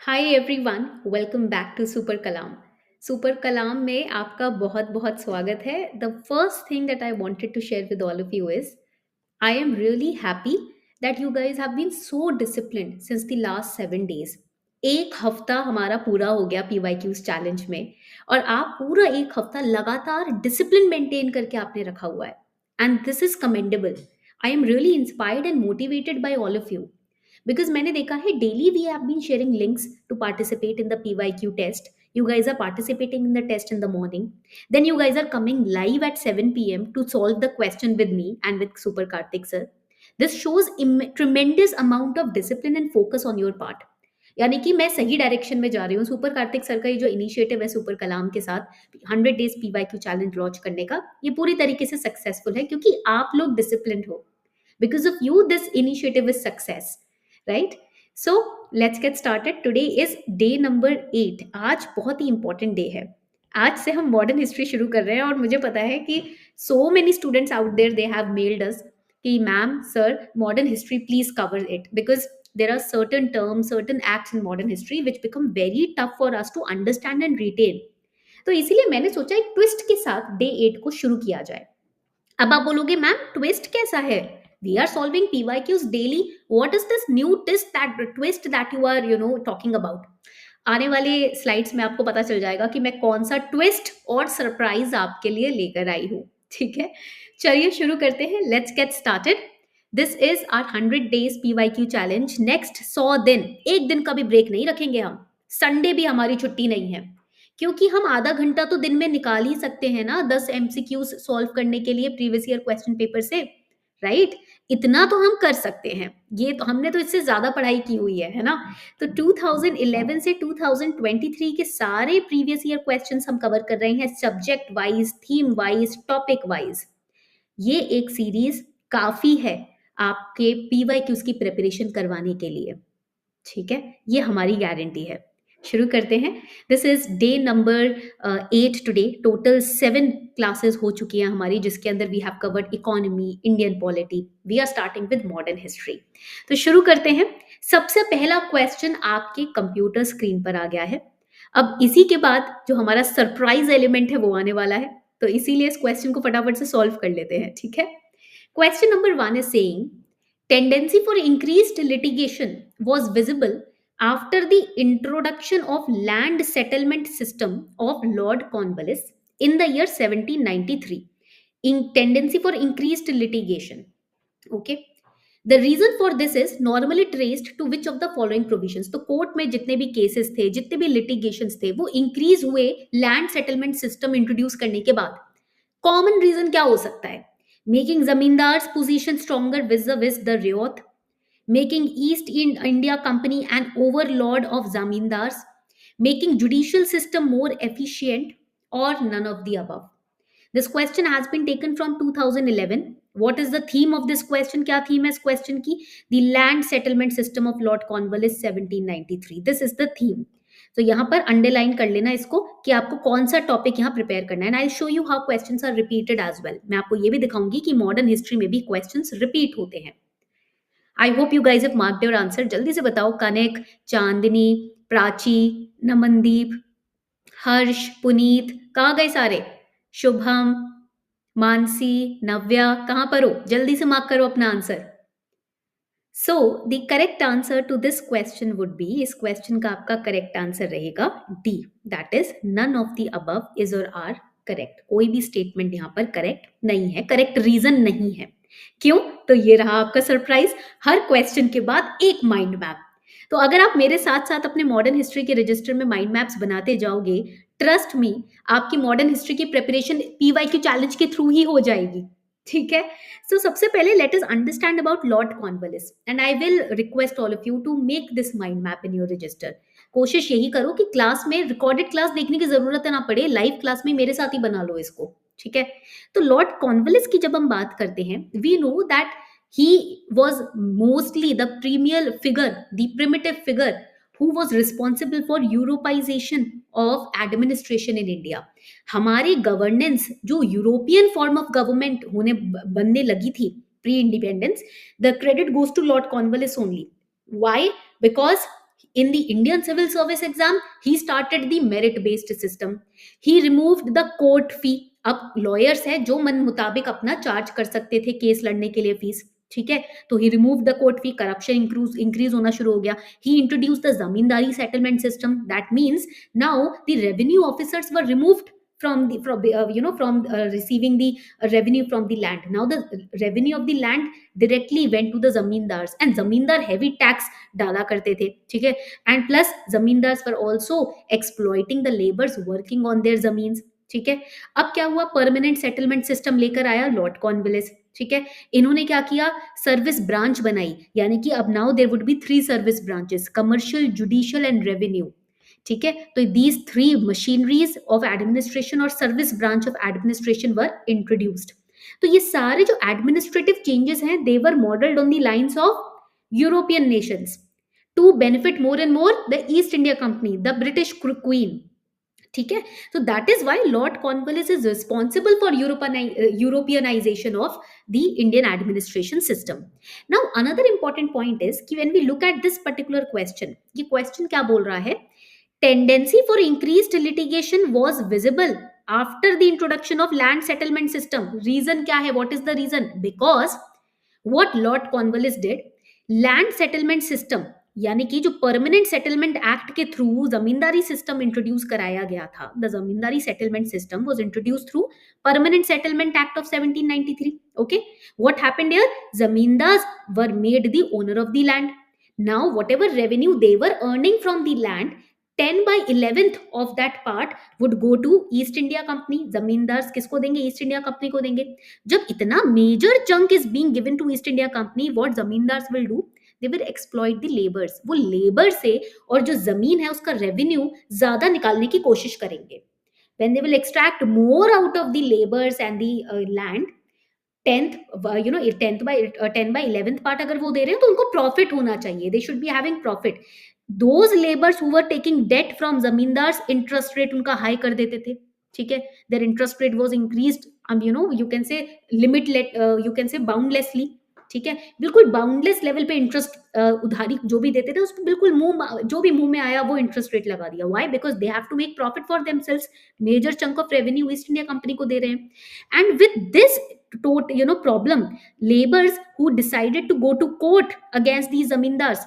Hi everyone, welcome back to super Kalam. Super Kalam में आपका बहुत बहुत स्वागत है। The first thing that I wanted to share with all of you is I am really happy that you guys have been so disciplined since the last 7 days। एक हफ्ता हमारा पूरा हो गया PYQs चैलेंज में और आप पूरा एक हफ्ता लगातार डिसिप्लिन मेंटेन करके आपने रखा हुआ है and this is commendable. I am really inspired and motivated by all of you because मैंने देखा है daily we have been sharing links to participate in the PYQ test. You guys are participating in the test in the morning. Then you guys are coming live at 7 p.m. to solve the question with me and with Super Karthik sir. This shows tremendous amount of discipline and focus on your part. यानी कि मैं सही direction में जा रही हूँ। Super Kartik sir का ये जो इनिशिएटिव है सुपर कलाम के साथ 100 days PYQ चैलेंज लॉन्च करने का, ये पूरी तरीके से सक्सेसफुल है क्योंकि आप लोग डिसिप्लिन हो। Because of you this initiative is success, right? So let's get started. Today is day number 8। आज बहुत ही इंपॉर्टेंट डे है। आज से हम मॉडर्न हिस्ट्री शुरू कर रहे हैं और मुझे पता है कि so many students out there they have mailed us कि ma'am sir modern history please cover it because there are certain terms, certain acts in modern history which become very tough for us to understand and retain। तो इसीलिए मैंने सोचा एक twist के साथ day 8 को शुरू किया जाए। अब आप बोलोगे मैम ट्विस्ट कैसा है? We are solving PYQs daily, what is this new twist that you are talking about? आने वाले स्लाइड्स में आपको पता चल जाएगा कि मैं कौन सा ट्विस्ट और सरप्राइज आपके लिए लेकर आई हूँ। ठीक है, चलिए शुरू करते हैं। Let's get started. This is our 100 days PYQ challenge. Next 100 दिन, एक दिन का भी ब्रेक नहीं रखेंगे हम। संडे भी हमारी छुट्टी नहीं है क्योंकि हम आधा घंटा तो दिन में निकाल ही सकते हैं ना 10 MCQs सॉल्व करने के लिए प्रीवियस ईयर क्वेश्चन पेपर से, राइट? इतना तो हम कर सकते हैं। ये तो हमने तो इससे ज्यादा पढ़ाई की हुई है ना? तो 2011 से 2023 के सारे प्रीवियस ईयर क्वेश्चंस हम कवर कर रहे हैं, subject wise, theme wise, topic wise. ये एक सीरीज काफी है आपके PYQs की प्रिपरेशन करवाने के लिए। ठीक है, ये हमारी गारंटी है। शुरू करते हैं। This is day number 8 today. Total 7 classes हो चुकी हैं हमारी, जिसके अंदर we have covered economy, Indian polity. We are starting with modern history. तो शुरू करते हैं। सबसे पहला क्वेश्चन आपके कंप्यूटर स्क्रीन पर आ गया है। अब इसी के बाद जो हमारा सरप्राइज एलिमेंट है वो आने वाला है, तो इसीलिए इस क्वेश्चन को फटाफट से सॉल्व कर लेते हैं। ठीक है, question number 1 is saying tendency for increased litigation was visible after the introduction of land settlement system of Lord Cornwallis in the year 1793। In tendency for increased litigation, okay, the reason for this is normally traced to which of the following provisions। तो court में जितने भी cases थे, जितने भी litigations थे, वो increase हुए लैंड सेटलमेंट सिस्टम इंट्रोड्यूस करने के बाद। कॉमन रीजन क्या हो सकता है? Making zamindar's position stronger with the ryot, making East India Company an overlord of zamindars, making judicial system more efficient, or none of the above। This question has been taken from 2011। What is the theme of this question? क्या theme है इस question की? The land settlement system of Lord Cornwallis 1793। This is the theme। तो यहाँ पर underline कर लेना इसको कि आपको कौन सा टॉपिक यहाँ प्रिपेयर करना है। And I show you how questions are repeated as well. मैं आपको ये भी दिखाऊंगी कि मॉडर्न हिस्ट्री में भी क्वेश्चंस रिपीट होते हैं। I hope you guys have marked your answer. जल्दी से बताओ। कनक, चांदनी, प्राची, नमनदीप, हर्ष, पुनीत, कहाँ गए सारे? शुभम, मानसी, नव्या, कहाँ पर हो? जल्दी से मार्क करो अपना answer. So the correct answer to this question would be, इस क्वेश्चन का आपका करेक्ट आंसर रहेगा D, that is none of the above is और आर करेक्ट। कोई भी स्टेटमेंट यहाँ पर करेक्ट नहीं है, करेक्ट रीजन नहीं है। क्यों? तो ये रहा आपका सरप्राइज। हर क्वेश्चन के बाद एक माइंड मैप। तो अगर आप मेरे साथ साथ अपने मॉडर्न हिस्ट्री के रजिस्टर में माइंड मैप्स बनाते जाओगे, ट्रस्ट मी, आपकी मॉडर्न हिस्ट्री की प्रिपरेशन PYQ चैलेंज के थ्रू ही हो जाएगी। ठीक है, सो सबसे पहले let us understand about Lord Cornwallis and I will request all of you to make this mind map in your register. कोशिश यही करो कि क्लास में रिकॉर्डेड क्लास देखने की जरूरत ना पड़े, लाइव क्लास में मेरे साथ ही बना लो इसको। ठीक है, तो लॉर्ड कॉर्नवालिस की जब हम बात करते हैं, we know that he was mostly the premier figure, the primitive figure who was responsible for Europeization of administration in India। हमारी गवर्नेंस जो यूरोपियन फॉर्म ऑफ गवर्नमेंट होने बनने लगी थी pre independence, the credit goes to Lord Cornwallis only. Why? Because In the Indian civil service exam, he started the merit based system. He removed the court fee. अब lawyers है जो मन मुताबिक अपना चार्ज कर सकते थे केस लड़ने के लिए फीस, ठीक है, तो he remove the court fee, corruption increase होना शुरू हो गया. He introduce the zamindari settlement system. That means now the revenue officers were removed from receiving the revenue from the land. Now the revenue of the land directly went to the zamindars, and zamindar heavy tax डाला करते थे, ठीक है, and plus zamindars were also exploiting the laborers working on their zamins, ठीक है. अब क्या हुआ, परमानेंट सेटलमेंट सिस्टम लेकर आया लॉर्ड कॉर्नवालिस, ठीक है. इन्होंने क्या किया, सर्विस ब्रांच बनाई, यानी कि अब now there would be 3 service branches, commercial, judicial and revenue, ठीक है. तो दीज 3 मशीनरीज ऑफ एडमिनिस्ट्रेशन और service branch of administration were introduced. तो ये सारे जो एडमिनिस्ट्रेटिव चेंजेस हैं, they were modelled on the lines of European nations to benefit more and more the East India company, the British queen, ठीक है. तो that is why Lord Cornwallis is responsible for यूरोपियनाइजेशन of the Indian administration system. Now another important point is कि when we look at this particular question, ये question क्या बोल रहा है, tendency for increased litigation was visible after the introduction of land settlement system. Reason क्या है, what is the reason? Because what Lord Cornwallis did, land settlement system यानी कि जो परमानेंट सेटलमेंट एक्ट के थ्रू जमींदारी सिस्टम इंट्रोड्यूस कराया गया था, the zamindari settlement system was introduced through permanent settlement act of 1793. Okay, what happened here, zamindars were made the owner of the land. Now whatever revenue they were earning from the land, 10/11 of that part would go to east India company. Zamindars किसको देंगे, east India Company को देंगे. जब इतना major chunk is being given to East India Company, what zamindars will do, they will exploit the labours. वो labour से और जो जमीन है उसका रेवेन्यू ज्यादा निकालने की कोशिश करेंगे. when they will extract more out of the labors and the land, 10th 10/11 part अगर वो दे रहे हैं तो उनको प्रॉफिट होना चाहिए, they should be having profit. those laborers who were taking debt from zamindars, interest rate उनका हाई कर देते थे, ठीक है. their interest rate was increased, you can say you can say boundlessly, ठीक है. बिल्कुल बाउंडलेस लेवल पे इंटरेस्ट उधारी जो भी देते थे उस पर बिल्कुल जो भी मुंह में आया वो इंटरेस्ट रेट लगा दिया. Why, because they have to make profit for themselves. Major chunk of revenue East India Company को दे रहे हैं. And with this problem, laborers who decided to go to court against these zamindars,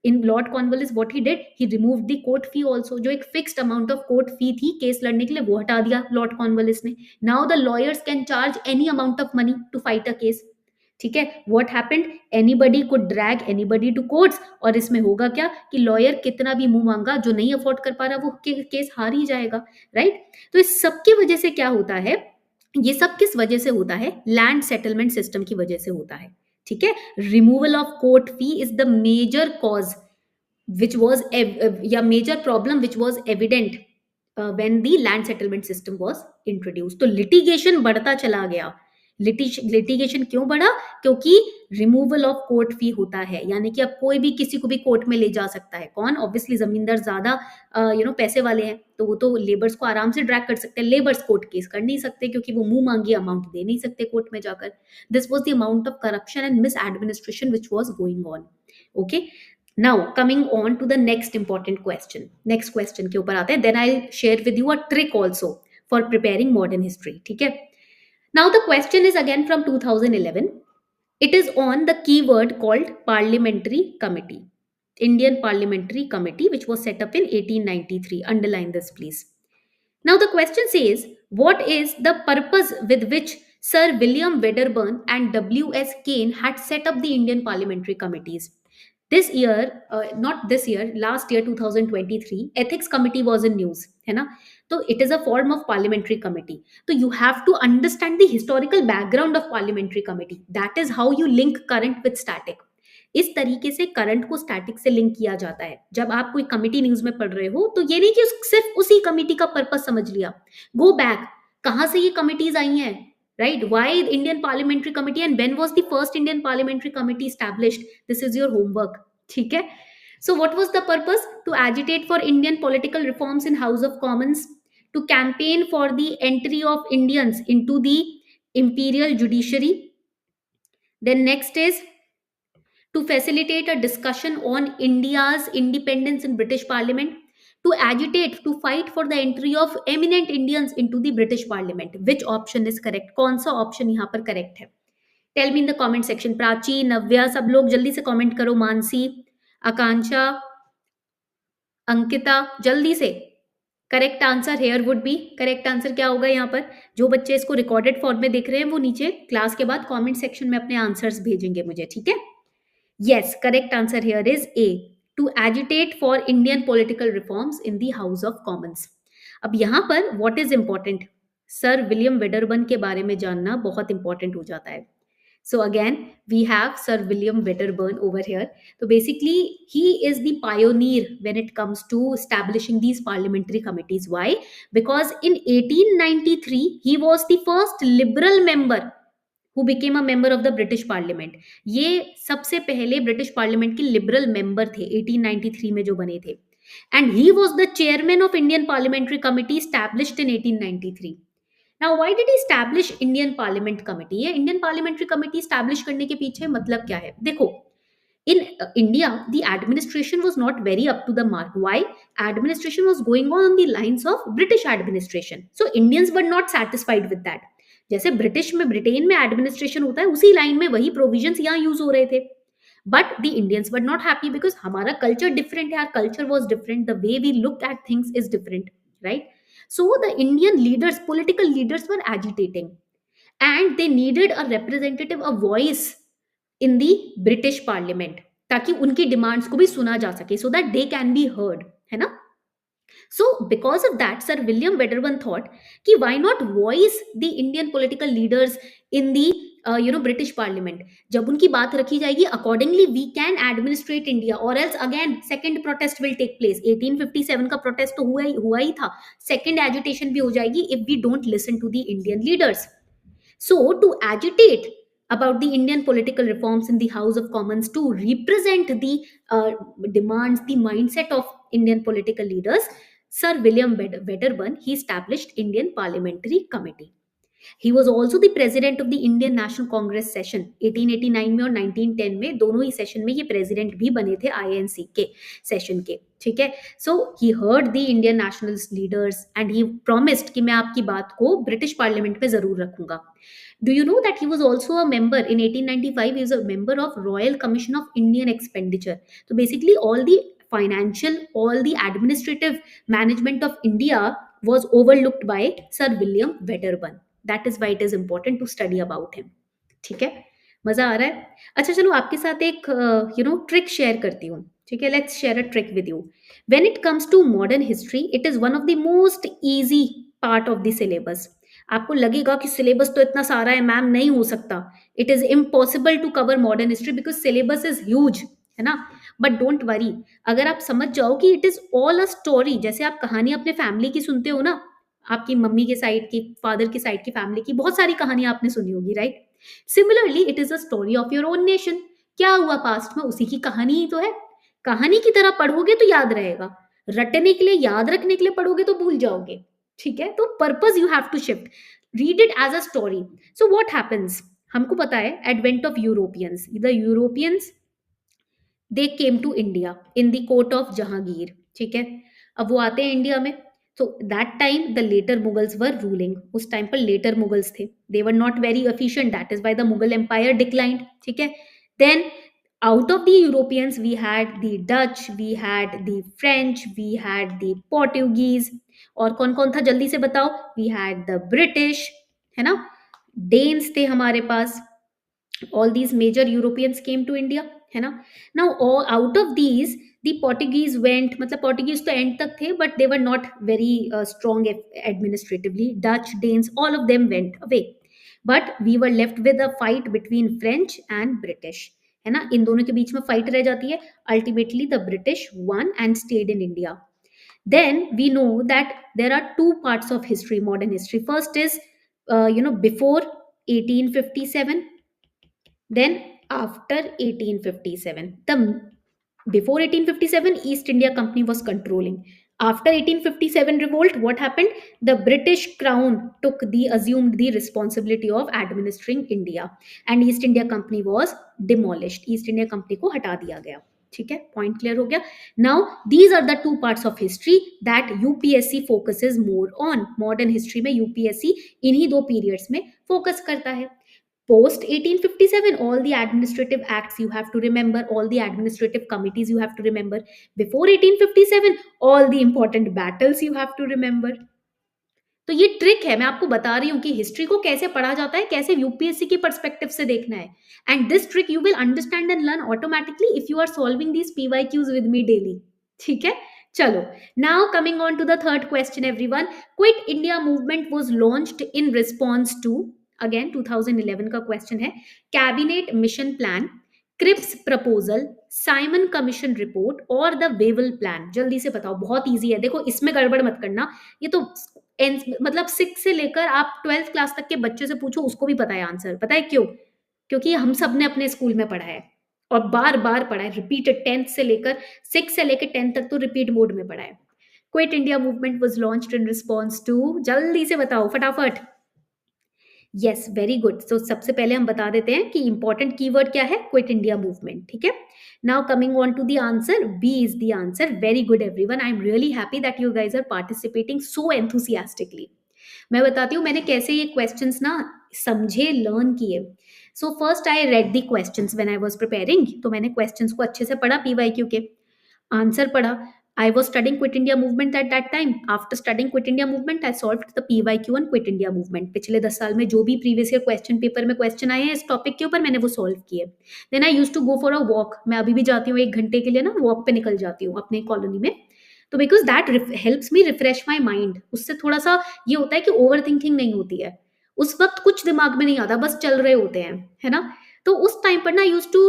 in Lord Cornwallis what he did, he removed the court fee also. जो एक fixed amount of court fee थी case लड़ने के लिए वो हटा दिया Lord Cornwallis ने. Now the lawyers can charge any amount of money to fight a case, ठीक है. what happened, anybody could drag anybody to courts, और इसमें होगा क्या कि लॉयर कितना भी मुंह मांगा, जो नहीं अफोर्ड कर पा रहा वो केस हार ही जाएगा, राइट. तो इस सब की वजह से क्या होता है, ये सब किस वजह से होता है, लैंड सेटलमेंट सिस्टम की वजह से होता है, ठीक है. Removal of court fee is the major cause which was या major problem which was evident when the land settlement system was introduced. तो लिटिगेशन बढ़ता चला गया. लिटिगेशन क्यों बढ़ा, क्योंकि रिमूवल ऑफ कोर्ट फी होता है, यानी कि अब कोई भी किसी को भी कोर्ट में ले जा सकता है. कौन, ऑब्वियसली जमींदार ज्यादा पैसे वाले हैं तो वो तो लेबर्स को आराम से ड्रैग कर सकते हैं. लेबर्स कोर्ट केस कर नहीं सकते क्योंकि वो मुंह मांगी अमाउंट दे नहीं सकते कोर्ट में जाकर. This was the amount of corruption and miss administration which was going on. Okay, now coming on to the next important question. next question के ऊपर आते हैं. then I'll share with you a trick also for preparing modern history, ठीक है. now the question is again from 2011. it is on the keyword called parliamentary committee, Indian parliamentary committee, which was set up in 1893. underline this please. now the question says, what is the purpose with which Sir William Wedderburn and W.S. Kane had set up the Indian parliamentary committees? this year not this year, last year 2023 ethics committee was in news, है ना. तो it is a form of parliamentary committee. तो you have to understand the historical background of parliamentary committee. that is how you link current with static. इस तरीके से current को static से link किया जाता है. जब आप कोई कमिटी न्यूज में पढ़ रहे हो तो ये नहीं कि सिर्फ उसी कमिटी का पर्पस समझ लिया. गो बैक, कहाँ से ये कमिटीज आई हैं, right? why Indian parliamentary committee and when was the first Indian parliamentary committee established? this is your homework, ठीक है. so what was the purpose? to agitate for Indian political reforms in House of Commons, to campaign for the entry of Indians into the imperial judiciary. then next is to facilitate a discussion on India's independence in British Parliament, to agitate, to fight for the entry of eminent Indians into the British Parliament. Which option is correct? कौन सा option यहाँ पर correct है? Tell me in the comment section. Prachi, Navya, सब लोग जल्दी से comment करो. मानसी, आकांक्षा, अंकिता, जल्दी से. Correct answer here would B, correct answer क्या होगा यहाँ पर? जो बच्चे इसको रिकॉर्डेड फॉर्म में देख रहे हैं वो नीचे क्लास के बाद कमेंट सेक्शन में अपने आंसर्स भेजेंगे मुझे, ठीक है? Yes, correct answer here is A, to agitate for Indian political reforms in the House of Commons. अब यहाँ पर what is important? Sir William Wedderburn के बारे में जानना बहुत इंपॉर्टेंट हो जाता है. So again, we have Sir William Wedderburn over here. So basically, he is the pioneer when it comes to establishing these parliamentary committees. Why? Because in 1893, he was the first liberal member who became a member of the British Parliament. ये सबसे पहले British parliament के liberal member थे 1893 में जो बने थे. And he was the chairman of Indian Parliamentary Committee established in 1893. Now, why did he establish Indian Parliament Committee? ये Indian Parliamentary Committee establish करने के पीछे मतलब क्या है? देखो, in India, the administration was not very up to the mark. Why? Administration was going on the lines of British administration. So Indians were not satisfied with that. जैसे British में, Britain में एडमिनिस्ट्रेशन होता है, उसी line में वही provisions यहाँ use हो रहे थे. But the Indians were not happy because हमारा कल्चर डिफरेंट है, our culture was different, the way we look at things is different, right? So the Indian leaders, political leaders were agitating and they needed a representative, a voice in the British Parliament ताकि उनकी demands को भी सुना जा सके, so that they can be heard, है ना? So because of that, Sir William Wedderburn thought कि why not voice the Indian political leaders in the British Parliament. जब उनकी बात रखी जाएगी, accordingly we can administrate India, or else again second protest will take place. 1857 का protest तो हुआ ही था. Second agitation भी हो जाएगी if we don't listen to the Indian leaders. So to agitate about the Indian political reforms in the House of Commons, to represent the demands, the mindset of Indian political leaders, Sir William Wedderburn, he established Indian Parliamentary Committee. He was also the president of the Indian National Congress session 1889 में और 1910 में, दोनों ही session में ये president भी बने थे INC के सेशन के, ठीक है? So he heard the Indian nationalist leaders and he promised कि मैं आपकी बात को ब्रिटिश पार्लियामेंट में जरूर रखूंगा. Do you know that he was also a member in 1895? He was a member of Royal Commission of Indian Expenditure. So basically, all the financial, all the administrative management of India was overlooked by Sir William Wedderburn. That is why it is important to study about him. ठीक है, मजा आ रहा है? अच्छा चलो आपके साथ एक ट्रिक शेयर करती हूँ, ठीक है? Let's share a trick with you. When it comes to modern history, it is one of the most easy part of the syllabus. आपको लगेगा कि सिलेबस तो इतना सारा है मैम, नहीं हो सकता. It is impossible to cover modern history because syllabus is huge, है ना? बट डोंट वरी, अगर आप समझ जाओ कि it is all a story. जैसे आप कहानी अपने फैमिली की सुनते हो ना, आपकी मम्मी के साइड की, फादर की साइड की फैमिली की बहुत सारी कहानियां आपने सुनी होगी, right? Similarly it is a story of your own nation. क्या हुआ पास्ट में, उसी की कहानी ही तो है. कहानी की तरह पढ़ोगे तो याद रहेगा, रटने के लिए, याद रखने के लिए पढ़ोगे तो भूल जाओगे, ठीक है? तो purpose you have to shift, read it as a story. So what happens, हमको पता है advent of Europeans, the Europeans they came to India in the court of Jahangir, ठीक है? अब वो आते हैं इंडिया में, तो that time the later Mughals were ruling. उस टाइम पर लेटर मुगल्स थे, they were not very efficient, that is why the Mughal empire declined, ठीक है? Then out of the Europeans, we had the Dutch, we had the French, we had the Portuguese. और कौन कौन था जल्दी से बताओ? We had the British, है ना? Danes थे हमारे पास. All these major Europeans came to India, है ना? Now all out of these, the Portuguese went, मतलब Portuguese तो end तक थे, but they were not very strong administratively. Dutch, Danes, all of them went away. But we were left with a fight between French and British, है ना? इन दोनों के बीच में fight रह जाती है. Ultimately the British won and stayed in India. Then we know that there are two parts of history, modern history. First is before 1857, then after 1857. The before 1857, East India Company was controlling. After 1857 revolt, what happened? The British crown assumed the responsibility of administering India, and East India Company was demolished. East India Company को हटा दिया गया. ठीक है, point clear हो गया. Now these are the two parts of history that UPSC focuses more on. Modern history में UPSC इन्हीं दो पीरियड्स में फोकस करता है. Post 1857, all the administrative acts you have to remember, all the administrative committees you have to remember. Before 1857, all the important battles you have to remember. तो ये trick है, मैं आपको बता रही हूँ कि हिस्ट्री को कैसे पढ़ा जाता है, कैसे यूपीएससी के पर्सपेक्टिव से देखना है. And this trick you will understand and learn automatically if you are solving these PYQs with me daily. ठीक है, चलो. Now coming on to the third question everyone. Quit India movement was launched in response to, again 2011 का क्वेश्चन है, Cabinet Mission Plan, Cripps proposal, Simon Commission report और the Wavell Plan. जल्दी से बताओ, बहुत इजी है. देखो इसमें गड़बड़ मत करना, ये तो मतलब 6 से लेकर आप 12th क्लास तक के बच्चे से पूछो, उसको भी पता है आंसर. पता है क्यों? क्योंकि हम सब ने अपने स्कूल में पढ़ा है और बार बार पढ़ा है, रिपीटेड. 10th से लेकर 6 से लेकर 10 तक तो रिपीट मोड में पढ़ा है. Quit India movement was launched in response to, जल्दी से बताओ फटाफट. Yes, very good. तो सबसे पहले हम बता देते हैं कि इंपॉर्टेंट कीवर्ड क्या है, क्विट इंडिया मूवमेंट. ठीक है, now coming on to the answer, B is the answer. Very good everyone, I am really happy that you guys are participating so enthusiastically. मैं बताती हूँ मैंने कैसे ये क्वेश्चंस ना समझे, लर्न किए. So first I read the questions when I was preparing. तो मैंने क्वेश्चंस को अच्छे से पढ़ा, पीवाईक्यू के आंसर पढ़ा. I was studying Quit India movement at that time. After studying Quit India movement, I solved the PYQ on Quit India movement. पिछले 10 साल में जो भी प्रीवियस ईयर क्वेश्चन पेपर में क्वेश्चन आए हैं इस टॉपिक के ऊपर, मैंने वो सॉल्व किए. Then I use to go for a walk. मैं अभी भी जाती हूँ 1 घंटे के लिए ना, वॉक पे निकल जाती हूँ अपने कॉलोनी में. तो because that helps me refresh my mind. उससे थोड़ा सा ये होता है कि ओवर थिंकिंग नहीं होती है. उस वक्त कुछ दिमाग में नहीं आता, बस चल रहे होते हैं, है ना. तो उस टाइम पर ना use to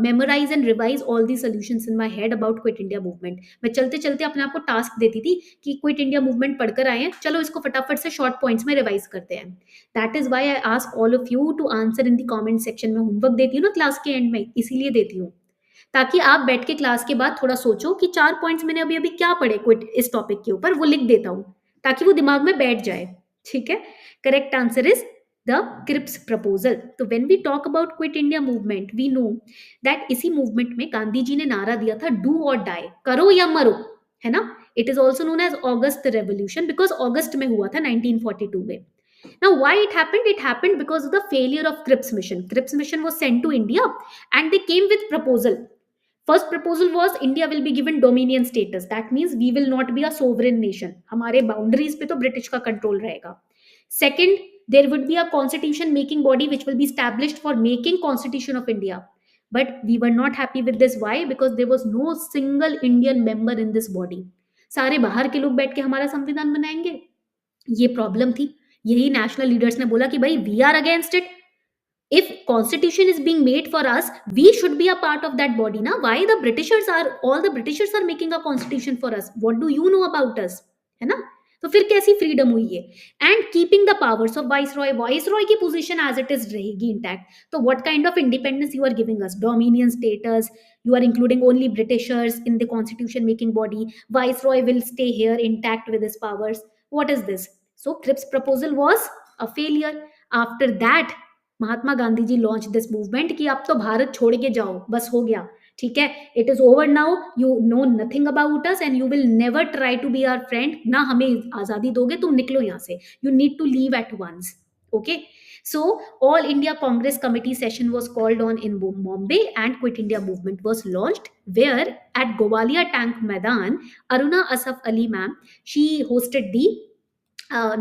memorise and revise all the solutions in my head about quit India movement. मैं चलते चलते अपने आप को टास्क देती थी कि क्विट इंडिया मूवमेंट पढ़कर आए हैं, चलो इसको फटाफट से शॉर्ट पॉइंट्स में रिवाइज करते हैं. That is why I ask all of you to answer in the comment section में. होमवर्क देती हूँ ना क्लास के एंड में, इसीलिए देती हूँ ताकि आप बैठ के क्लास के बाद थोड़ा सोचो कि 4 पॉइंट्स मैंने अभी अभी क्या पढ़े क्विट इस टॉपिक के ऊपर, वो लिख देता हूँ ताकि वो दिमाग में बैठ जाए. ठीक है, correct answer is the Cripps proposal. तो when we talk about Quit India movement, we know that इसी मूवमेंट में गांधी जी ने नारा दिया था do or die, करो या मरो, है ना. It is also known as August Revolution because अगस्त में हुआ था 1942 में. Now why it happened? It happened because of the failure of Cripps mission. Cripps mission was sent to India and they came with proposal. First proposal was India will be given dominion status. That means we will not be a sovereign nation. हमारे boundaries पे तो British का control रहेगा. Second, there would be a constitution making body which will be established for making constitution of India. But we were not happy with this. Why? Because there was no single Indian member in this body. सारे बाहर के लोग बैठ के हमारा संविधान बनाएंगे, ये प्रॉब्लम थी. यही नेशनल लीडर्स ने बोला कि भाई we are against it. If constitution is being made for us, we should be a part of that body. Now why all the britishers are making a constitution for us? What do you know about us? है ना. तो फिर कैसी freedom हुई है. And keeping the powers of viceroy की position as it is रहेगी intact. तो what kind of independence you are giving us? Dominion status, you are including only britishers in the constitution making body, viceroy will stay here intact with his powers. What is this? So Cripps proposal was a failure. After that Mahatma Gandhi ji launch this movement कि आप तो भारत छोड़ के जाओ, बस हो गया, ठीक है, it is over now, you know nothing about us and you will never try to be our friend. ना हमें आजादी दोगे, तुम निकलो यहाँ से, you need to leave at once. Okay, so all India Congress committee session was called on in Bombay and Quit India movement was launched, where at Gowalia Tank Maidan, Aruna Asaf Ali ma'am, she hosted the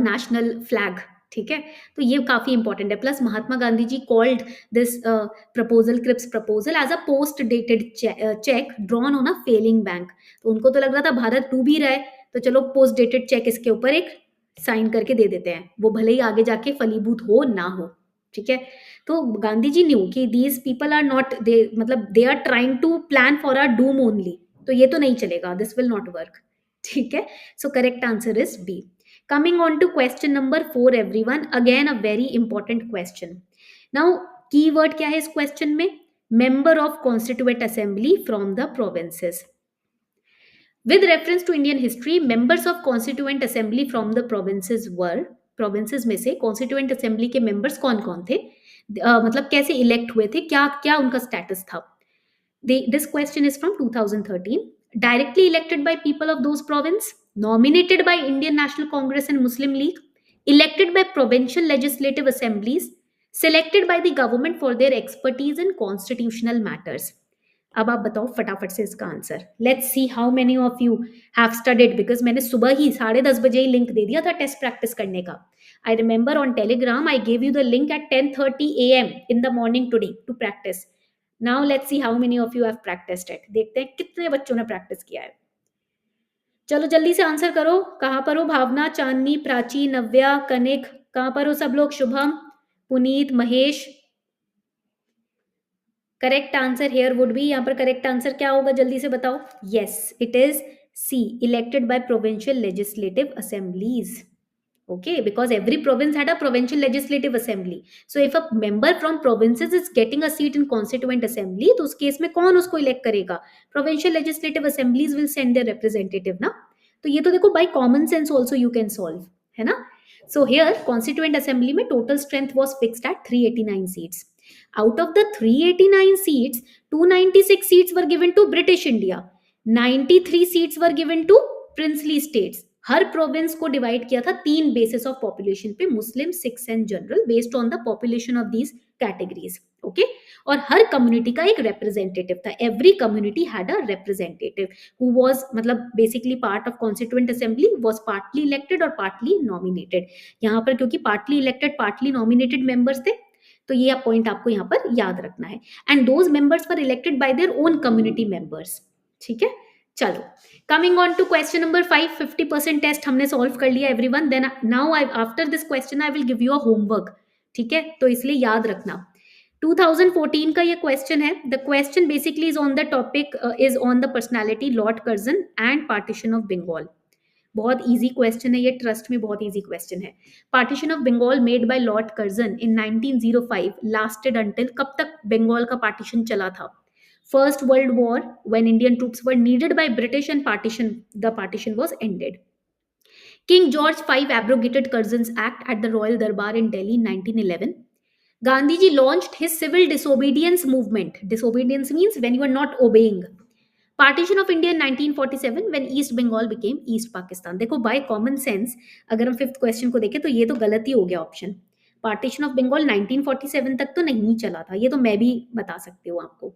national flag. ठीक है, तो ये काफी important है. Plus Mahatma Gandhi ji called this proposal, Cripps proposal, as a post dated cheque drawn on a failing bank. तो उनको तो लग रहा था भारत डूब ही रहा है, तो चलो पोस्ट डेटेड चेक इसके ऊपर एक साइन करके दे देते हैं, वो भले ही आगे जाके फलीभूत हो ना हो. ठीक है, तो गांधी जी न्यू कि these people are not, they मतलब they are trying to plan for our doom only, तो ये तो नहीं चलेगा, दिस विल नॉट वर्क. ठीक है, so correct answer is B. Coming on to question number 4 everyone, again a very important question. Now keyword क्या है इस question में? Member of Constituent Assembly from the provinces. With reference to Indian history, members of Constituent Assembly from the provinces were, provinces में से Constituent Assembly के members कौन कौन थे, मतलब कैसे इलेक्ट हुए थे, क्या क्या उनका स्टेटस था. This question is from 2013. Directly elected by people of those province, nominated by Indian National Congress and Muslim League, elected by provincial legislative assemblies, selected by the government for their expertise in constitutional matters. अब आप बताओ फटाफट से इसका answer. Let's see how many of you have studied, because मैंने सुबह ही 10:30 बजे ही link दे दिया था टेस्ट प्रैक्टिस करने का. I remember on Telegram I gave you the link at 10:30 AM in the morning today to practise. Now let's see how many of you have practised it. देखते हैं कितने बच्चों ने प्रैक्टिस किया है. चलो जल्दी से आंसर करो. कहाँ पर हो भावना, चांदनी, प्राची, नव्या, कनिक, कहाँ पर हो सब लोग? Shubham, Puneet, Mahesh. Correct answer here would be, यहाँ पर करेक्ट आंसर क्या होगा जल्दी से बताओ. Yes, it is C, elected by provincial legislative assemblies. Okay, because every province had a provincial legislative assembly. So if a member from provinces is getting a seat in constituent assembly, तो उस case में कौन उसको elect करेगा? Provincial legislative assemblies will send their representative ना. तो ये तो देखो by common sense also you can solve, है ना. So here constituent assembly में total strength was fixed at 389 seats. Out of the 389 seats, 296 seats were given to British India, 93 seats were given to princely states. हर province को divide किया था 3 basis of population पे, Muslim, Sikhs and general, based on the population of these categories. Okay, और हर community का एक representative था. Every community had a representative who was, मतलब basically part of constituent assembly, was partly elected और partly nominated. यहाँ पर क्योंकि partly elected partly nominated members थे, तो ये पॉइंट आपको यहाँ पर याद रखना है. And those members were elected by their own community members. ठीक है, चलो coming on to question number 5. 50% test हमने सॉल्व कर लिया everyone. Then now I, after this question I will give you a homework. ठीक है, तो इसलिए याद रखना. 2014 का ये क्वेश्चन है. The question basically is on the topic, is on the personality Lord Curzon and partition of Bengal. बहुत इजी क्वेश्चन है ये, ट्रस्ट में बहुत इजी क्वेश्चन है. Partition of Bengal made by Lord Curzon in 1905 lasted until, कब तक बंगाल का पार्टीशन चला था? First World War, when Indian troops were needed by British and the partition was ended. King George V abrogated Curzon's Act at the Royal Darbar in Delhi in 1911. Gandhiji launched his civil disobedience movement. Disobedience means when you are not obeying. Partition of India in 1947 when East Bengal became East Pakistan. देखो by common sense अगर हम fifth question को देखें तो ये तो गलत ही हो गया ऑप्शन. पार्टीशन ऑफ बंगाल 1947 तक तो नहीं चला था, ये तो मैं भी बता सकती हूँ आपको.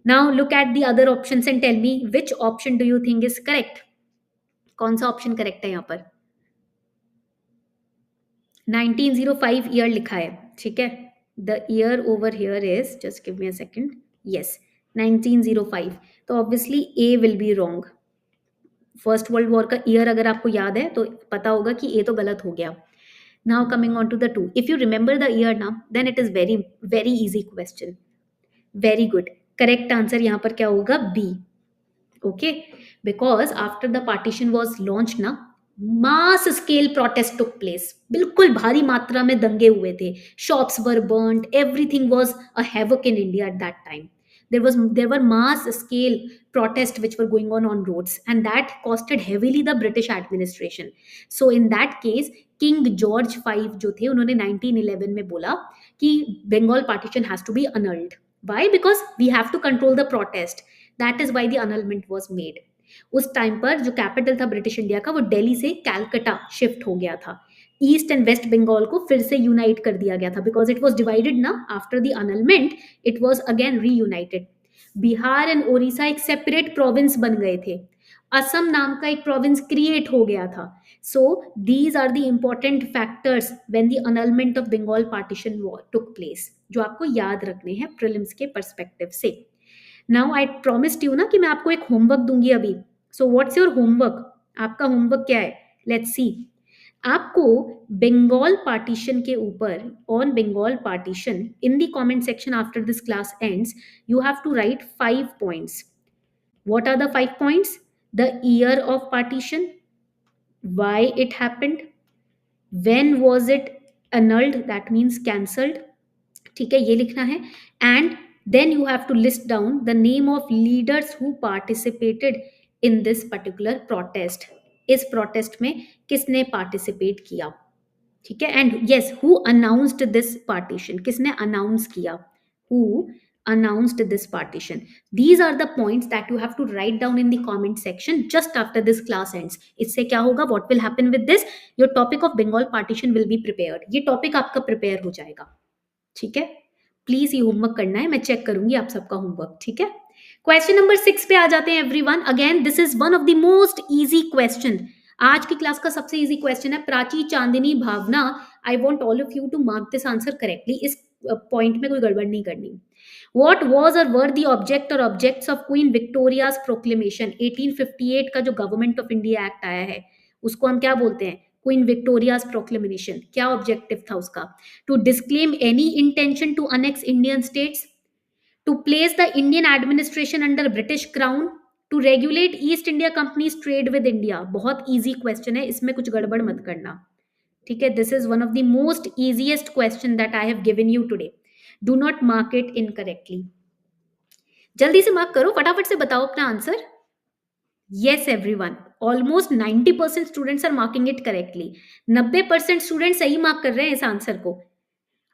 Now look at the other options and tell me which option do you think is correct. कौन सा ऑप्शन करेक्ट है यहाँ पर? 1905 ईयर लिखा है. ठीक है, the year over here is, just give me a second. Yes, 1905. तो obviously A will be wrong. First world war का ईयर अगर आपको याद है तो पता होगा कि ए तो गलत हो गया. Now coming on to the 2. If you remember the year ना, then it is very very easy question. Very good. Correct answer यहाँ पर क्या होगा? B. Okay, because after the partition was launch ना, mass scale protest took place. बिल्कुल भारी मात्रा में दंगे हुए थे. Shops were burned, everything was a havoc in India at that time. There were mass scale protests which were going on roads, and that costed heavily the British administration. So in that case, King George V जो थे, उन्होंने 1911 में बोला कि Bengal partition has to be annulled. Why? Because we have to control the protest. That is why the annulment was made. उस time पर जो capital था ब्रिटिश इंडिया का, वो दिल्ली से कैलकाटा शिफ्ट हो गया था. ईस्ट एंड वेस्ट बंगाल को फिर से यूनाइट कर दिया गया था, बिकॉज इट वॉज डिवाइडेड ना. After the अनलमेंट it was again reunited. Bihar and Odisha एक सेपरेट प्रोविंस बन गए थे. असम नाम का एक प्रोविंस क्रिएट हो गया था. So these are the important factors when the annulment of Bengal partition took place, जो आपको याद रखने हैं प्रीलिम्स के पर्सपेक्टिव से. नाउ आई प्रॉमिस्ड यू ना कि मैं आपको एक होमवर्क दूंगी अभी. So what's your homework? आपका होमवर्क क्या है? Let's see. आपको बंगाल पार्टीशन के ऊपर, on Bengal partition, in the comment section after this class ends, you have to write 5 points. What are the 5 points? The year of partition, why it happened, when was it annulled, that means cancelled. ठीक है, ये लिखना है. And then you have to list down the name of leaders who participated in this particular protest, इस protest में किसने participate किया, ठीक है। And yes, who announced this partition, किसने अनाउंस किया, who announced this partition. These are the points that you have to write down in the comment section just after this class ends. इससे क्या होगा, what will happen with this, your topic of Bengal partition will be prepared. ये topic आपका prepare हो जाएगा, ठीक है। Please ये होमवर्क करना है, मैं चेक करूंगी आप सबका होमवर्क, ठीक है। क्वेश्चन नंबर 6 पे आ जाते हैं everyone. Again this is one of the most easy question, आज की क्लास का सबसे इजी क्वेश्चन है। Prachi, Chandni, Bhavna, I want all of you to mark this answer correctly, इस पॉइंट में कोई गड़बड़ नहीं करनी। What was or were the object or objects of Queen Victoria's proclamation? 1858 का जो गवर्नमेंट ऑफ इंडिया एक्ट आया है उसको हम क्या बोलते हैं, क्वीन विक्टोरियाज प्रोक्लेमेशन। क्या ऑब्जेक्टिव था उसका, to disclaim any intention to annex Indian states, to place the Indian administration under British crown, to regulate East India company's trade with India. बहुत इजी क्वेश्चन है, इसमें कुछ गड़बड़ मत करना, ठीक है। This is one of the most easiest question that I have given you today, do not mark it incorrectly. जल्दी से मार्क करो, फटाफट से बताओ अपना answer. Yes everyone, almost 90% students are marking it correctly. 90% student सही मार्क कर रहे हैं इस आंसर को।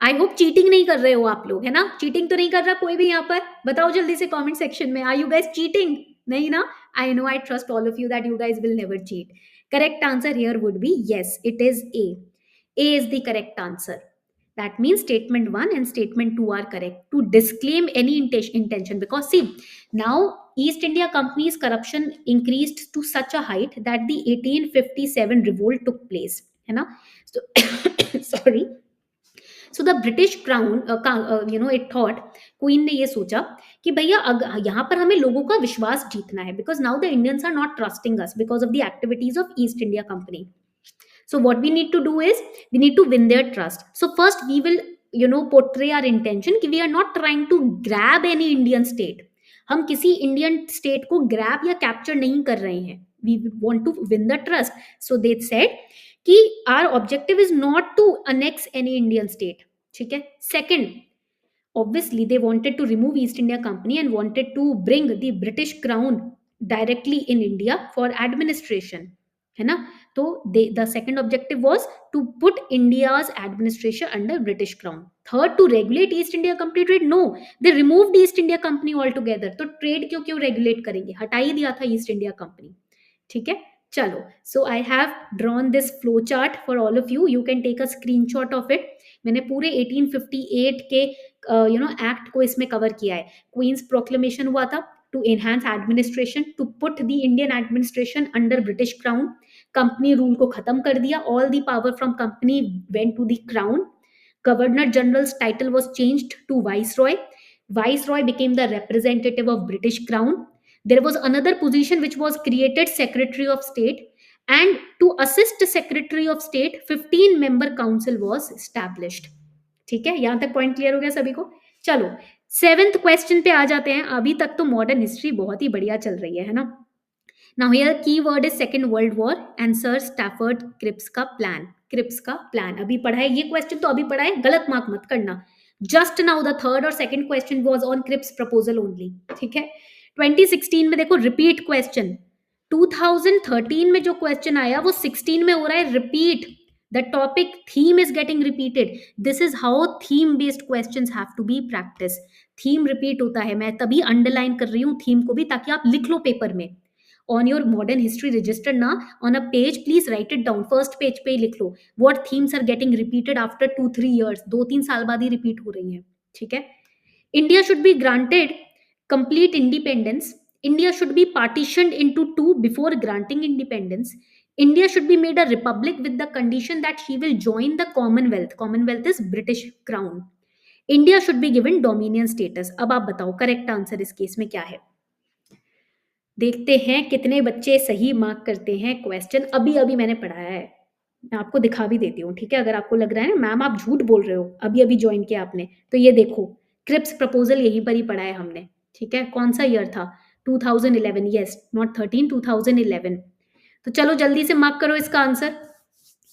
आई होप चीटिंग नहीं कर रहे हो आप लोग, है ना। चीटिंग तो नहीं कर रहा कोई भी यहाँ पर, बताओ जल्दी से कमेंट सेक्शन में, आर यू गाइस चीटिंग? नहीं ना। I know, I trust all of you that you guys will never cheat. Correct answer here would B yes, it is A. A is the correct answer. That means statement 1 and statement 2 are correct. To disclaim any intention, because see, now East India Company's corruption increased to such a height that the 1857 revolt took place, है ना। So sorry. So the British crown, it thought, queen ने ये सोचा कि भैया यहाँ पर हमें लोगों का विश्वास जीतना है, because now the Indians are not trusting us because of the activities of East India company. So what we need to do is we need to win their trust. So first we will portray our intention कि we are not trying to grab any Indian state. हम किसी Indian state को grab या capture नहीं कर रहे हैं, we want to win the trust. So they said कि our objective is not to annex any Indian state, ठीक है। Second, obviously they wanted to remove East India Company and wanted to bring the British crown directly in India for administration, है ना। तो the second objective was to put India's administration under British crown. Third, to regulate East India Company trade. No, they removed East India Company altogether. तो trade क्यों क्यों regulate करेंगे, हटा ही दिया था ईस्ट इंडिया कंपनी, ठीक है। चलो, so I have drawn this flow chart for all of you, you can take a screenshot of it. मैंने पूरे 1858 के एक्ट को इसमें कवर किया है। क्वींस प्रोक्लेमेशन हुआ था to enhance administration, to put the Indian administration under British crown. Company rule को खत्म कर दिया, all the power from company went to the crown. Governor general's title was changed to viceroy. Viceroy became the representative of British Crown. There was another position which was created, Secretary of State, and to assist Secretary of State 15-member council was established. ठीक है, यहां तक point clear हो गया सभी को। चलो 7th question पे आ जाते हैं। अभी तक तो मॉडर्न हिस्ट्री बहुत ही बढ़िया चल रही है ना। Now here key word is Second World War and Sir Stafford Cripps का प्लान। क्रिप्स का प्लान अभी पढ़ा है, ये क्वेश्चन तो अभी पढ़ा है, गलत मार्क मत करना। जस्ट नाउ द थर्ड और second question was on Cripps proposal only, ठीक है। 2016 में देखो रिपीट क्वेश्चन, 2013 में जो क्वेश्चन आया वो 16 में हो रहा है repeat. The topic theme is getting repeated. This is how theme based questions have to be practice. Theme repeat होता है, मैं तभी अंडरलाइन कर रही हूँ थीम को भी, ताकि आप लिख लो पेपर में। on your modern history register na, on a page please write it down, first page पे लिख लो what themes are getting repeated after 2-3 years, 2-3 साल बाद ही repeat हो रही हैं, ठीक है। India should be granted complete independence. India should be partitioned into two before granting independence. India should be made a republic with the condition that she will join the Commonwealth. Commonwealth is British Crown. India should be given dominion status. अब आप बताओ correct answer इस case में क्या है। देखते हैं कितने बच्चे सही मार्क करते हैं क्वेश्चन। अभी अभी मैंने पढ़ाया है, मैं आपको दिखा भी देती हूँ, ठीक है। अगर आपको लग रहा है ना मैम आप झूठ बोल रहे हो, अभी अभी ज्वाइन किया आपने, तो ये देखो क्रिप्स प्रपोजल यहीं पर ही पढ़ा है हमने, ठीक है। कौन सा ईयर था, 2011, यस नॉट 13, 2011। तो चलो जल्दी से मार्क करो इसका answer.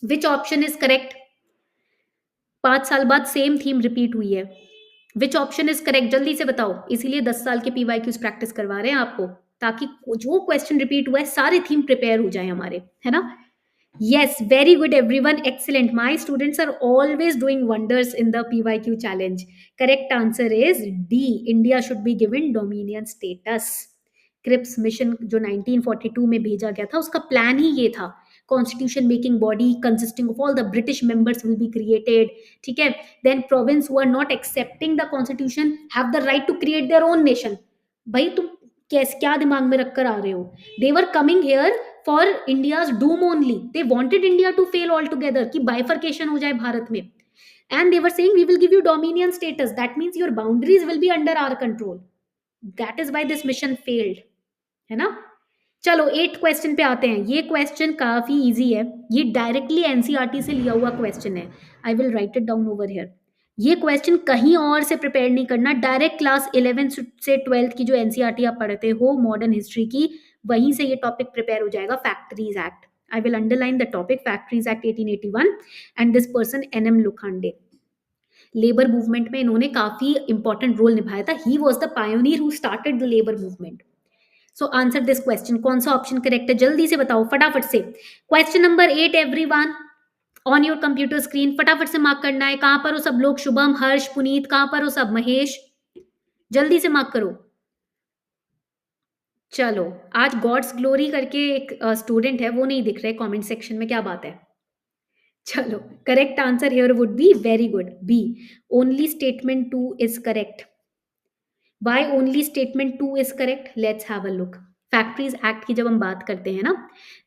Which option is correct? 5 साल बाद सेम थीम रिपीट हुई है। विच ऑप्शन इज करेक्ट, जल्दी से बताओ। इसीलिए 10 साल के PYQs प्रैक्टिस करवा रहे हैं आपको, ताकि जो क्वेश्चन रिपीट हुआ है सारे थीम प्रिपेयर हो जाए हमारे, है ना? Yes, very good, everyone. Excellent. My students are always doing wonders in the PYQ challenge. Correct answer is D. India should be given dominion status. Cripps mission जो 1942 में भेजा गया था उसका प्लान ही ये था, constitution making body consisting of all the British members will be created, ठीक है? Then province who are not accepting the constitution have the right to create their own nation. भाई तुम कैसे क्या दिमाग में रखकर आ रहे हो? They were coming here for India's doom only. They wanted India to fail all together, कि बाइफर्केशन हो जाए भारत में. And they were saying we will give you dominion status, that means your boundaries will be under our control. That is why this mission failed, है ना? चलो 8 question पे आते हैं. ये क्वेश्चन काफी इजी है, ये डायरेक्टली एनसीईआरटी से लिया हुआ क्वेश्चन है. I will write it down over here. ये क्वेश्चन कहीं और से प्रिपेयर नहीं करना, डायरेक्ट क्लास 11 से 12 की जो एनसीईआरटी आप पढ़ते हो मॉडर्न हिस्ट्री की, वहीं से ये टॉपिक प्रिपेयर हो जाएगा. Factories act, I will underline the topic, factories act 1881. And this person N M Lokhande, labour movement में इन्होंने काफी इंपॉर्टेंट रोल निभाया था. He was the pioneer who started the labour movement. So answer this question. कौन सा option correct है जल्दी से बताओ फटाफट से. Question number 8 everyone on your computer screen, फटाफट से मार्क करना है. कहां पर हो सब लोग? शुभम, हर्ष, पुनीत, कहां पर हो सब? महेश, जल्दी से मार्क करो. चलो, आज गॉड्स ग्लोरी करके एक स्टूडेंट है, वो नहीं दिख रहे कमेंट सेक्शन में, क्या बात है? चलो, correct answer here would be, very good, B. Only statement 2 is correct. Why only statement 2 is correct? Let's have a look. Factories act की जब हम बात करते हैं ना,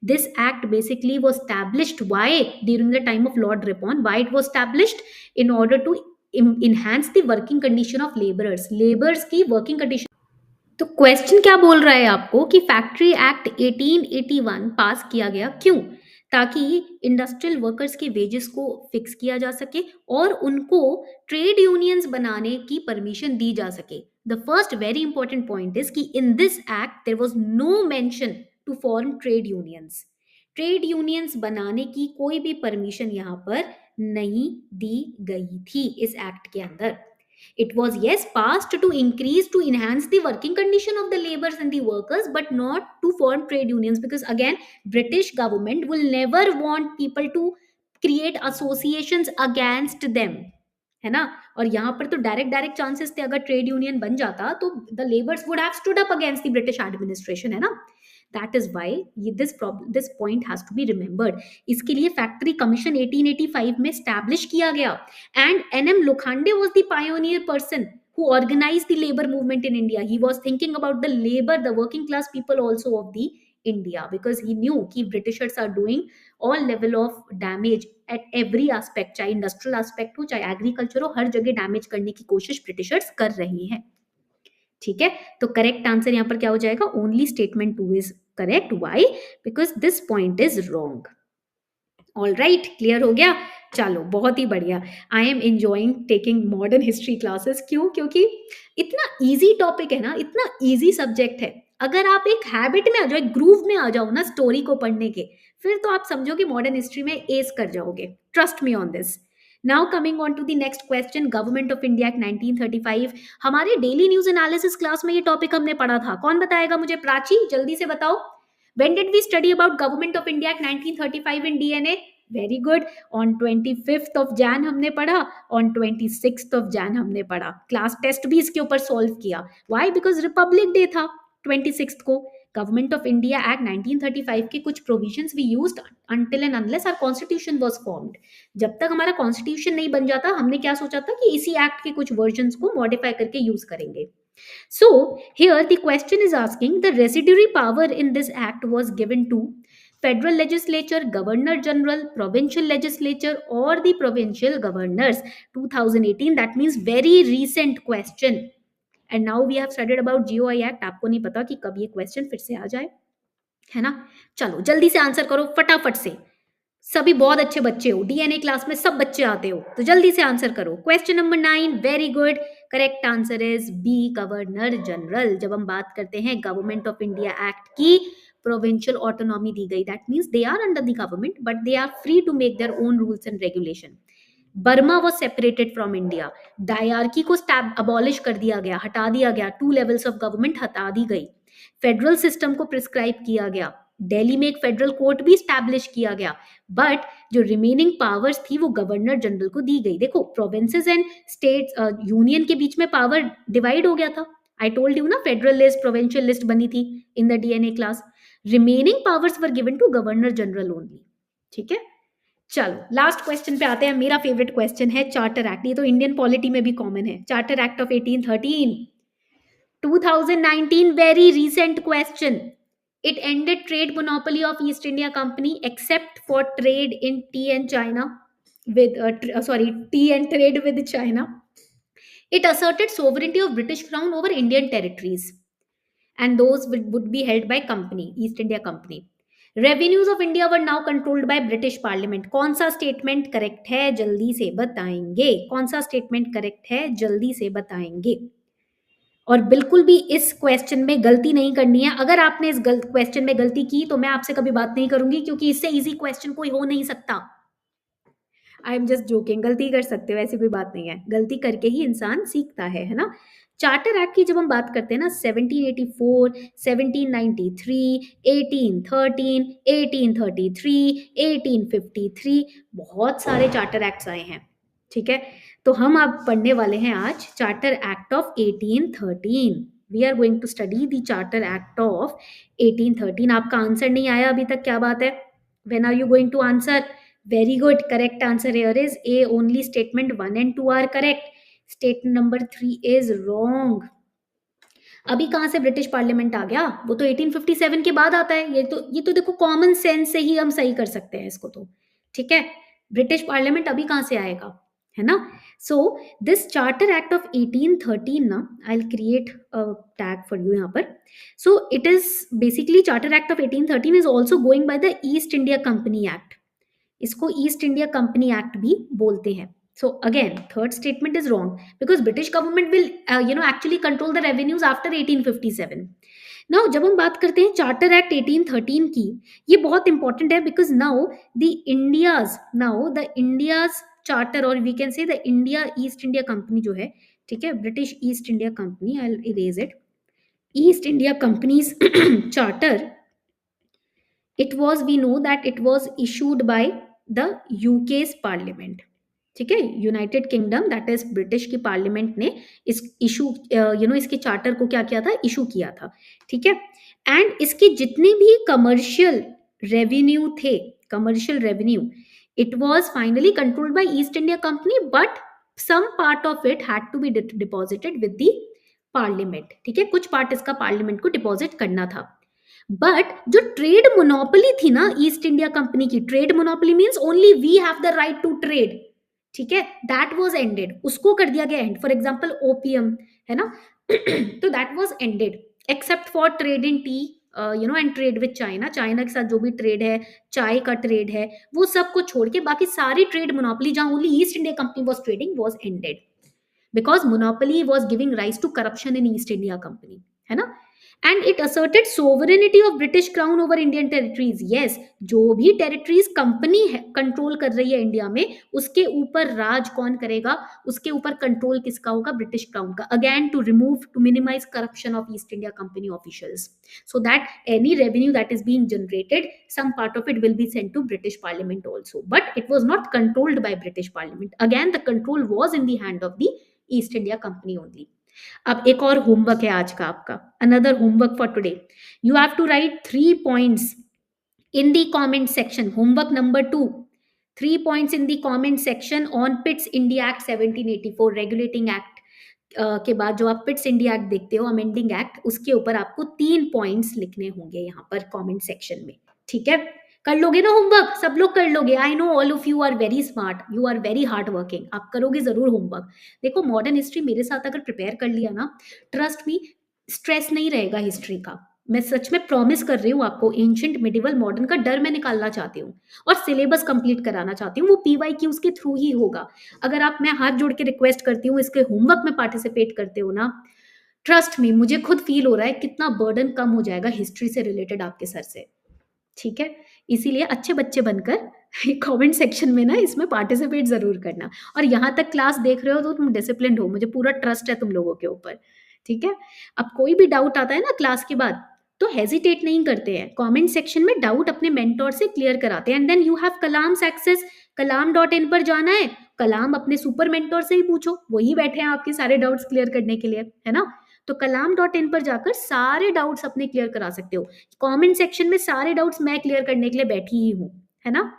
दिस एक्ट बेसिकली वो established why during the time of Lord Ripon. Why it was established? In order to enhance the working condition of laborers. Laborers की working condition. तो क्वेश्चन क्या बोल रहा है आपको कि फैक्ट्री एक्ट 1881 पास किया गया, क्यों? ताकि इंडस्ट्रियल वर्कर्स के वेजेस को फिक्स किया जा सके और उनको ट्रेड यूनियंस बनाने की परमिशन दी जा सके. The first very important point is कि in this act there was no mention to form trade unions. Trade unions बनाने की कोई भी परमिशन यहाँ पर नहीं दी गई थी इस एक्ट के अंदर. It was yes passed to increase, to enhance the working condition of the laborers and the workers, but not to form trade unions, because again British government will never want people to create associations against them, है ना? और यहाँ पर तो direct chances थे, अगर trade union बन जाता तो the labours would have stood up against the British administration, है ना? That is why this point has to be remembered. इसके लिए फैक्ट्री कमीशन 1885 में स्टैब्लिश किया गया. And N.M. Lokhande was the pioneer person who organized the labor movement in India. He was thinking about the labor, the working class people also of the India, because he knew कि Britishers are doing all level of damage at every aspect, चाहे industrial aspect हो चाहे agriculture हो, हर जगह damage करने की कोशिश Britishers कर रहे हैं. ठीक है, तो करेक्ट आंसर यहाँ पर क्या हो जाएगा? Only statement 2 is correct. Why? Because this point is wrong. All right, clear हो गया? चलो, बहुत ही बढ़िया. I am enjoying taking modern history classes. क्यों? क्योंकि इतना इजी टॉपिक है ना, इतना इजी सब्जेक्ट है. अगर आप एक हैबिट में आ जाओ, एक ग्रूव में आ जाओ ना स्टोरी को पढ़ने के, फिर तो आप समझो कि मॉडर्न हिस्ट्री में एस कर जाओगे. Trust me on this. Now coming on to the next question, government of India act 1935. हमारे डेली न्यूज एनालिसिस क्लास में ये टॉपिक हमने पढ़ा था. कौन बताएगा मुझे? प्राची, जल्दी से बताओ. When did we study about Government of India Act 1935 in DNA? Very good. On 25th of Jan हमने पढ़ा, on 26th of Jan हमने पढ़ा. क्लास टेस्ट भी इसके ऊपर सॉल्व किया. Why? Because रिपब्लिक डे था 26th को. गवर्नमेंट ऑफ इंडिया एक्ट 1935 के कुछ provisions we used until and unless our constitution was formed. जब तक हमारा कॉन्स्टिट्यूशन नहीं बन जाता, हमने क्या सोचा था कि इसी एक्ट के कुछ वर्जन्स को मॉडिफाई करके यूज करेंगे. So here the question is asking, the residuary power in this act was given to federal legislature, governor general, provincial legislature or the provincial governors. 2018, that means very recent question. And now we have studied about GOI Act. आपको नहीं पता कि कब ये question फिर से आ जाए, है ना? चलो जल्दी से आंसर करो फटाफट से. सभी बहुत अच्छे बच्चे हो, डीएनए क्लास में सब बच्चे आते हो, तो जल्दी से आंसर करो. Question number 9, very good. Correct answer is B, governor general. जब हम बात करते हैं गवर्नमेंट ऑफ इंडिया एक्ट की प्रोविंशियल ऑटोनॉमी दी गई, that means they are under the government but they are free to make their own rules and regulation. Burma was separated from India. Dyarchy को abolish कर दिया गया, हटा दिया गया. 2 लेवल्स ऑफ गवर्नमेंट हटा दी गई. फेडरल सिस्टम को प्रिस्क्राइब किया गया, दिल्ली में एक फेडरल कोर्ट भी स्टैब्लिश किया गया, बट जो रिमेनिंग पावर्स थी वो गवर्नर जनरल को दी गई। देखो प्रोविंसेस एंड स्टेट्स यूनियन के बीच में पावर डिवाइड हो गया था। आई टोल्ड यू ना, फेडरल लिस्ट प्रोविंशियल लिस्ट बनी थी in the DNA class. Remaining powers were given to governor general only. ठीक है, चलो लास्ट क्वेश्चन पे आते हैं। मेरा फेवरेट क्वेश्चन है चार्टर एक्ट। ये तो इंडियन पॉलिटी में भी कॉमन है। Charter act of 1813 2019, very recent question. It ended trade monopoly of East India Company except for trade in tea and China with tea and trade with China. It asserted sovereignty of British Crown over Indian territories, and those would be held by company, East India Company. Revenues of India were now controlled by British Parliament. कौन सा statement correct है जल्दी से बताएंगे? कौन सा statement correct है जल्दी से बताएंगे? और बिल्कुल भी इस क्वेश्चन में गलती नहीं करनी है। अगर आपने इस क्वेश्चन में गलती की तो मैं आपसे कभी बात नहीं करूंगी, क्योंकि इससे इजी क्वेश्चन कोई हो नहीं सकता। आई एम जस्ट जोकिंग, गलती कर सकते हो, ऐसी कोई बात नहीं है। गलती करके ही इंसान सीखता है ना। चार्टर एक्ट की जब हम बात करते हैं ना, 1784, 1793, 1813, 1833, 1853, बहुत सारे चार्टर एक्ट्स आए हैं। ठीक है, तो हम अब पढ़ने वाले हैं आज charter act of 1813। We are going to study the charter act of 1813। आपका आंसर नहीं आया अभी तक, क्या बात है? When are you going to answer? Very good. Correct answer here is A. Only statement 1 and 2 are correct. Statement number 3 is wrong. अभी कहाँ से ब्रिटिश पार्लियामेंट आ गया? वो तो 1857 के बाद आता है। ये तो देखो कॉमन सेंस से ही हम सही कर सकते हैं इसको तो। ठीक है, ब्रिटिश पार्लियामेंट अभी कहाँ से आएगा, है ना? So this charter act of 1813 ना, I will create a tag for you यहाँ पर। So it is basically charter act of 1813 is also going by the East India company act. इसको ईस्ट इंडिया कंपनी एक्ट भी बोलते हैं। So again third statement is wrong, because British government will actually control the revenues after 1857। Now जब हम बात करते हैं charter act 1813 की, ये बहुत इंपॉर्टेंट है, because now the India's charter, और we can say the India East India company जो है, ठीक है, British East India company, I will erase it, East India company's charter, it was, we know that it was issued by the UK's parliament। ठीक है, United kingdom, that is British की parliament ने इस issue इसके charter को क्या किया था? इशू किया था। ठीक है, एंड इसके जितने भी कमर्शियल रेवेन्यू थे, commercial revenue, it was finally controlled by East India company, but some part of it had to be deposited with the parliament. ठीक है, कुछ पार्ट इसका पार्लियामेंट को डिपॉजिट करना था। बट जो ट्रेड मोनोपोली थी ना ईस्ट इंडिया कंपनी की, trade monopoly means only we have the right to trade, ठीक है, दैट वाज एंडेड, उसको कर दिया गया एंड। फॉर एग्जांपल ओपीएम है ना, तो that was ended except for trade in T and trade with China. China के साथ जो भी ट्रेड है, चाय का ट्रेड है, वो सब को छोड़ के बाकी सारी ट्रेड मोनोपोली जहां only East India company was trading was ended, because monopoly was giving rise to corruption in East India company, है ना। And it asserted sovereignty of British crown over Indian territories. Yes, जो भी territories company control कर रही है India में, उसके ऊपर राज कौन करेगा? उसके ऊपर कंट्रोल किसका होगा? ब्रिटिश क्राउन का। Again to minimise corruption of East India Company officials, so that any revenue that is being generated, some part of it will be sent to British parliament also, but it was not controlled by British parliament. Again the control was in the hand of the East India Company only. अब एक और homework है आज का आपका, another homework for today. You have to write 3 points in the comment section. Homework number 2, 3 points in the comment section on Pitt's India Act 1784 regulating act के बाद जो आप पिट्स इंडिया एक्ट देखते हो, अमेंडिंग एक्ट, उसके ऊपर आपको 3 पॉइंट्स लिखने होंगे यहाँ पर कमेंट सेक्शन में। ठीक है, कर लोगे ना होमवर्क? सब लोग कर लोगे। I know all of you are very smart, you are very hard working, आप करोगे जरूर होमवर्क। देखो मॉडर्न हिस्ट्री मेरे साथ अगर प्रिपेयर कर लिया ना, ट्रस्ट मी, स्ट्रेस नहीं रहेगा हिस्ट्री का। मैं सच में प्रॉमिस कर रही हूँ आपको, एंशिएंट मिडिवल मॉडर्न का डर मैं निकालना चाहती हूँ और सिलेबस कंप्लीट कराना चाहती हूँ। वो PYQs के थ्रू ही होगा। अगर आप, मैं हाथ जोड़ के रिक्वेस्ट करती हूँ, इसके होमवर्क में पार्टिसिपेट करते हो ना, ट्रस्ट मी, मुझे खुद फील हो रहा है कितना बर्डन कम हो जाएगा हिस्ट्री से रिलेटेड आपके सर से। ठीक है, इसीलिए अच्छे बच्चे बनकर कमेंट सेक्शन में ना इसमें पार्टिसिपेट जरूर करना। और यहाँ तक क्लास देख रहे हो तो तुम डिसिप्लिन्ड हो, मुझे पूरा ट्रस्ट है तुम लोगों के ऊपर। ठीक है, अब कोई भी डाउट आता है ना क्लास के बाद, तो हेजिटेट नहीं करते हैं, कमेंट सेक्शन में डाउट अपने मेंटोर से क्लियर कराते हैं। And then you have Kalam's access, Kalam in पर जाना है, कलाम अपने सुपर मेंटोर से ही पूछो, वही बैठे हैं आपके सारे डाउट्स क्लियर करने के लिए, है ना। तो कलाम.इन पर जाकर सारे डाउट्स अपने क्लियर करा सकते हो। कमेंट सेक्शन में सारे डाउट्स मैं क्लियर करने के लिए बैठी ही हूँ, है ना।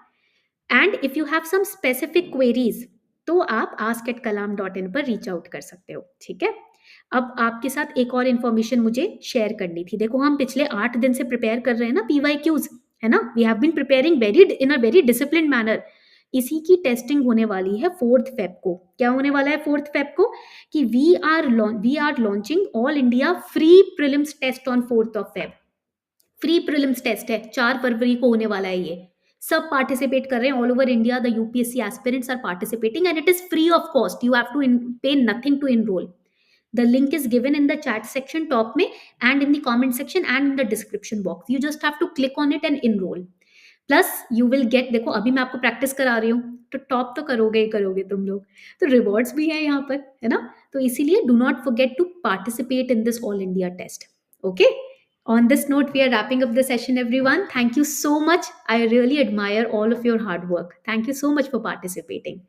And if you have some specific queries तो आप ask@kalam.in पर रीच आउट कर सकते हो, ठीक है। अब आपके साथ एक और इन्फॉर्मेशन मुझे शेयर करनी थी। देखो हम पिछले 8 दिन से प्रिपेयर कर रहे हैं ना PYQs, है ना। We have been preparing very in a very discipline manner. इसी की टेस्टिंग होने वाली है 4th Feb को। क्या होने वाला है 4th Feb को कि we are launching all India free prelims test on 4th of Feb। Free prelims test है, 4 फरवरी को होने वाला है ये। सब पार्टिसिपेट कर रहे हैं, all over India the UPSC aspirants are participating and it is free of cost. You have to pay nothing to enroll. The link is given in the chat section top में and in the comment section and in the description box. You just have to click on it and enroll. Plus you will get, देखो अभी मैं आपको practice करा रही हूँ तो top तो करोगे ही करोगे तुम लोग, तो रिवॉर्ड्स भी है यहाँ पर, है ना। तो इसीलिए do not forget to participate in this all India test. Okay, on this note we are wrapping up the session everyone. Thank you so much. I really admire all of your hard work. Thank you so much for participating.